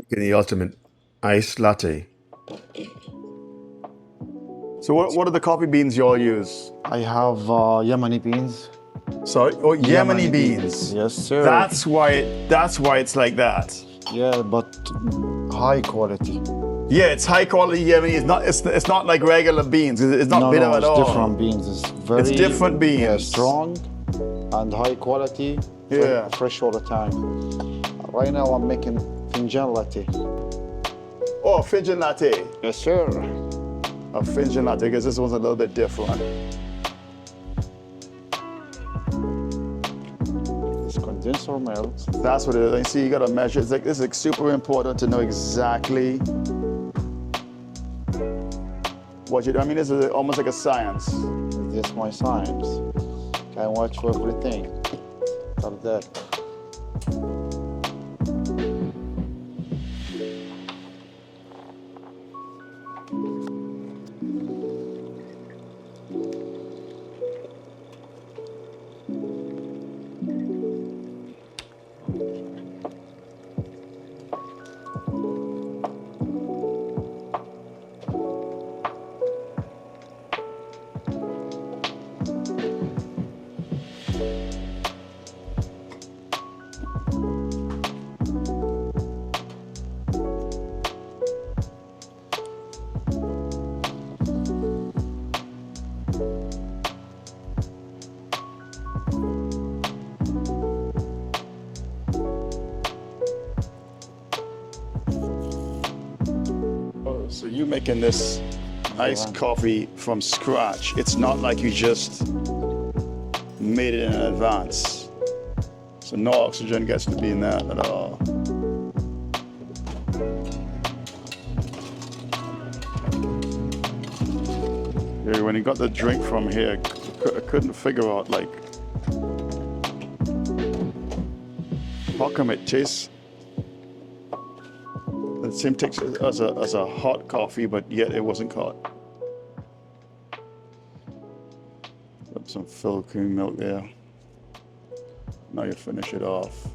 Get the ultimate iced latte. So what are the coffee beans you all use? I have Yemeni beans. Sorry, oh, Yemeni beans. Yes, sir. That's why it's like that. Yeah, but high quality. Yeah, it's high quality Yemeni. It's not like regular beans. It's not bitter at all. It's different beans. It's very. It's different beans. Yeah, strong and high quality. Yeah. Fresh all the time. Right now I'm making Finjan latte. Oh, Finjan latte. Yes, sir. A Finjan latte, because this one's a little bit different. It's condenser milk. That's what it is. And see, you gotta measure. It's like this is super important to know exactly what you do. I mean, this is almost like a science. This is my science. Can watch for everything. Like that. So you're making this iced coffee from scratch. It's not like you just made it in advance. So no oxygen gets to be in that at all. Yeah, when you got the drink from here, I couldn't figure out like how come it tastes the same tastes as a hot coffee, but yet it wasn't hot. Put some full cream milk there. Now you finish it off.